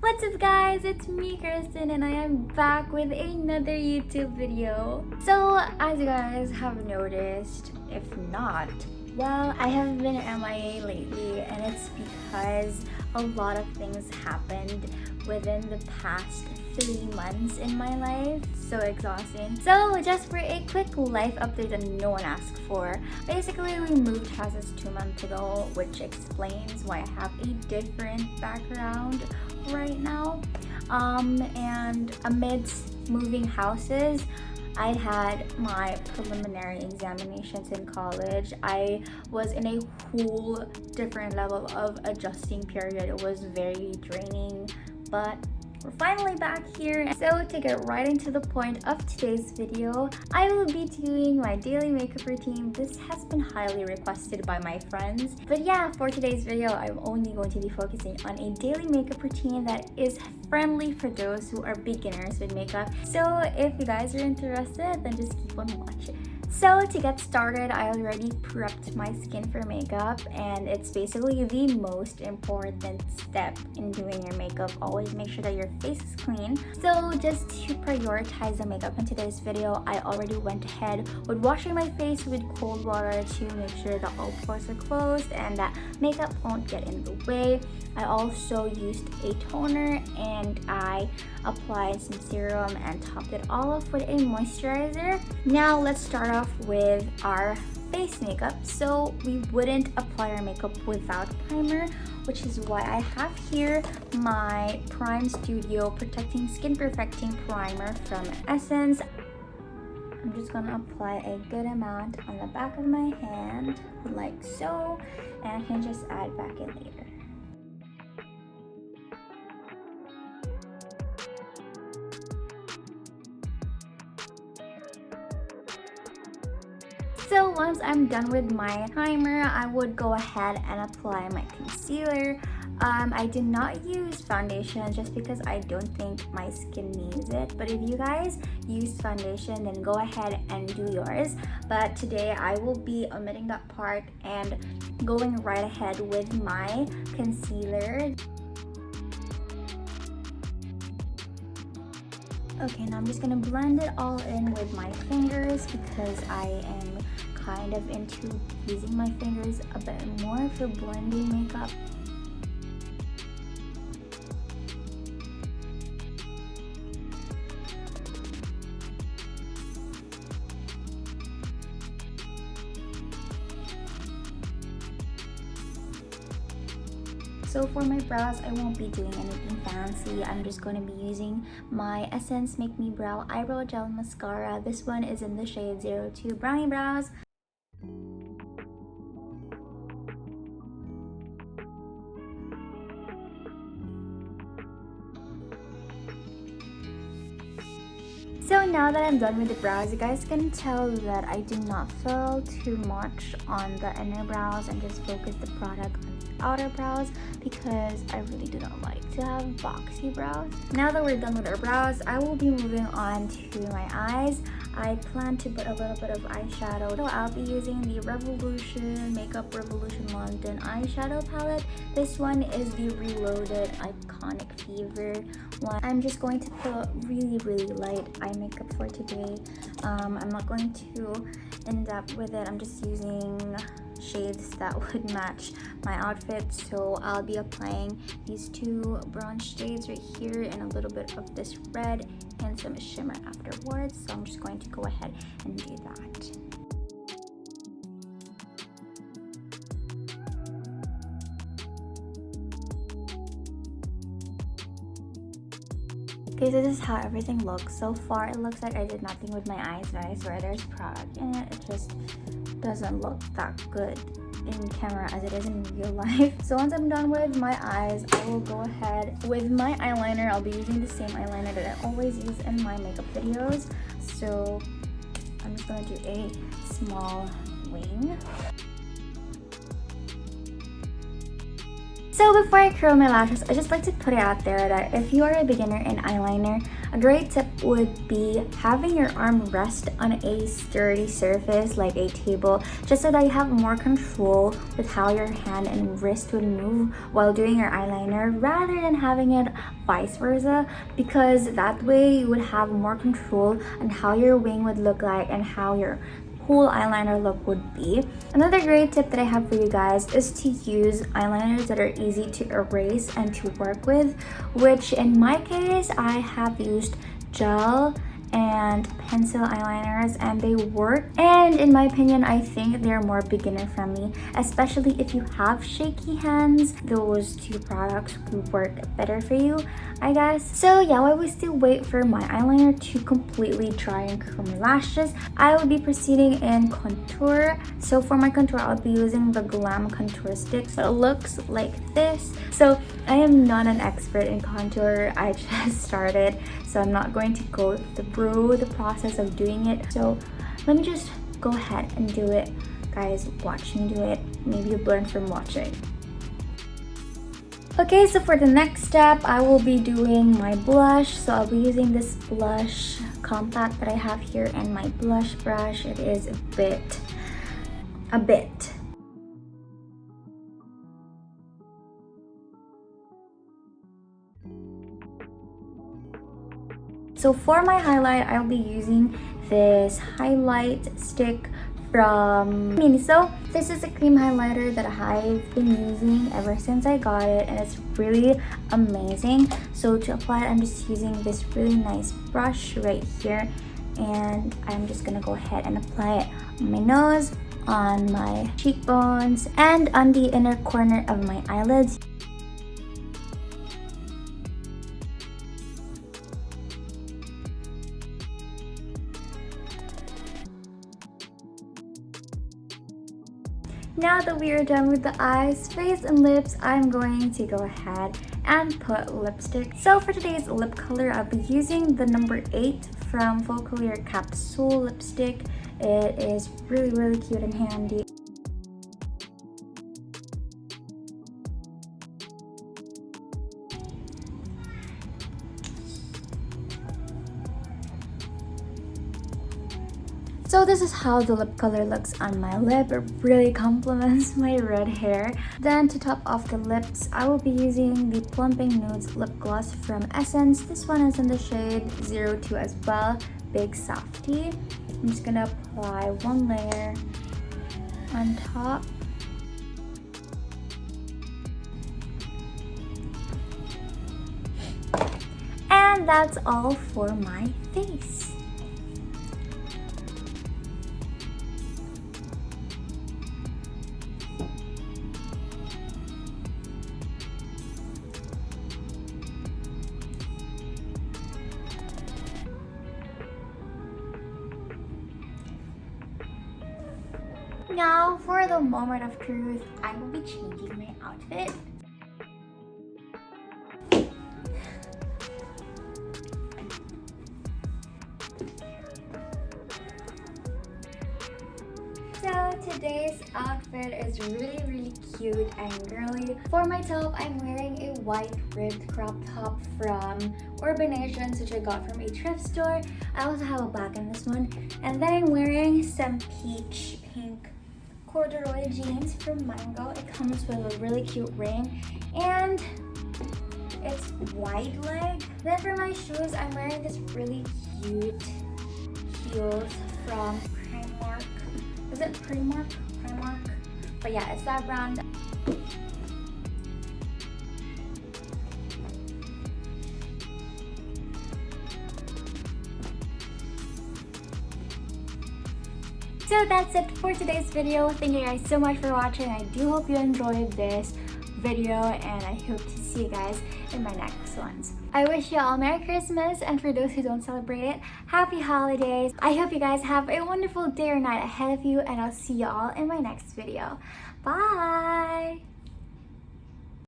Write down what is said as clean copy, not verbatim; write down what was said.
What's up guys, it's me Kirstin and I am back with another YouTube video. So as you guys have noticed, if not, well, I have been MIA lately and it's because a lot of things happened within the past 3 months in my life. So exhausting. So just for a quick life update that no one asked for, basically we moved houses 2 months ago, which explains why I have a different background right now. And amidst moving houses, I had my preliminary examinations in college. I was in a whole different level of adjusting period. It was very draining, but we're finally back here. So to get right into the point of today's video, I will be doing my daily makeup routine. This has been highly requested by my friends. But yeah, for today's video, I'm only going to be focusing on a daily makeup routine that is friendly for those who are beginners with makeup. So if you guys are interested, then just keep on watching. So to get started, I already prepped my skin for makeup, and it's basically the most important step in doing your makeup. Always make sure that your face is clean. So just to prioritize the makeup in today's video, I already went ahead with washing my face with cold water to make sure that all pores are closed and that makeup won't get in the way. I also used a toner and I applied some serum and topped it all off with a moisturizer. Now let's start off with our face makeup. So we wouldn't apply our makeup without primer, which is why I have here my Prime Studio Protecting Skin Perfecting Primer from Essence. I'm just gonna apply a good amount on the back of my hand like so, and I can just add back in later. So once I'm done with my primer, I would go ahead and apply my concealer. I did not use foundation just because I don't think my skin needs it. But if you guys use foundation, then go ahead and do yours. But today I will be omitting that part and going right ahead with my concealer. Okay, now I'm just gonna blend it all in with my fingers because I am kind of into using my fingers a bit more for blending makeup. So for my brows, I won't be doing anything fancy. I'm just going to be using my Essence Make Me Brow Eyebrow Gel Mascara. This one is in the shade 02 Brownie Brows. So now that I'm done with the brows, you guys can tell that I did not fill too much on the inner brows and just focus the product on the outer brows because I really do not like to have boxy brows. Now that we're done with our brows, I will be moving on to my eyes. I plan to put a little bit of eyeshadow. So I'll be using the Makeup Revolution London eyeshadow palette. This one is the Reloaded Iconic Fever one. I'm just going to put really light eye makeup for today. I'm not going to end up with it. I'm just using shades that would match my outfit. So I'll be applying these 2 bronze shades right here and a little bit of this red and some shimmer afterwards. So I'm just going to go ahead and do that. Okay, so this is how everything looks. So far, it looks like I did nothing with my eyes, but I swear there's product in it. It just doesn't look that good in camera as it is in real life. So once I'm done with my eyes, I will go ahead with my eyeliner. I'll be using the same eyeliner that I always use in my makeup videos. So I'm just going to do a small wing. So before I curl my lashes, I just like to put it out there that if you are a beginner in eyeliner, a great tip would be having your arm rest on a sturdy surface like a table, just so that you have more control with how your hand and wrist would move while doing your eyeliner, rather than having it vice versa, because that way you would have more control on how your wing would look like and how your whole eyeliner look would be. Another great tip that I have for you guys is to use eyeliners that are easy to erase and to work with, which in my case I have used gel and pencil eyeliners, and they work, and in my opinion I think they're more beginner friendly, especially if you have shaky hands. Those two products would work better for you, I guess. So yeah, while we still wait for my eyeliner to completely dry and curl my lashes, I will be proceeding in contour. So for my contour, I'll be using the Glam contour stick. So it looks like this. So I am not an expert in contour, I just started, so I'm not going to go through the process of doing it. So let me just go ahead and do it. Guys, watch me do it. Maybe you learn from watching. Okay, so for the next step, I will be doing my blush. So I'll be using this blush compact that I have here and my blush brush. It is a bit. So for my highlight, I'll be using this highlight stick from Miniso. This is a cream highlighter that I've been using ever since I got it, and it's really amazing. So to apply it, I'm just using this really nice brush right here, and I'm just gonna go ahead and apply it on my nose, on my cheekbones, and on the inner corner of my eyelids. Now that we are done with the eyes, face, and lips, I'm going to go ahead and put lipstick. So for today's lip color, I'll be using the number 8 from Full Clear Capsule lipstick. It is really cute and handy. So this is how the lip color looks on my lip. It really complements my red hair. Then to top off the lips, I will be using the Plumping Nudes lip gloss from Essence. This one is in the shade 02 as well, Big Softy. I'm just gonna apply one layer on top. And that's all for my face. Now for the moment of truth, I will be changing my outfit. So today's outfit is really cute and girly. For my top, I'm wearing a white ribbed crop top from Urbanations, which I got from a thrift store. I also have a black in this one. And then I'm wearing some peach pink corduroy jeans from Mango. It comes with a really cute ring and it's wide leg. Then for my shoes, I'm wearing this really cute heels from Primark. Is it Primark? But yeah, it's that brand. So that's it for today's video. Thank you guys so much for watching. I do hope you enjoyed this video, and I hope to see you guys in my next ones. I wish you all Merry Christmas, and for those who don't celebrate it, Happy Holidays. I hope you guys have a wonderful day or night ahead of you, and I'll see you all in my next video. Bye!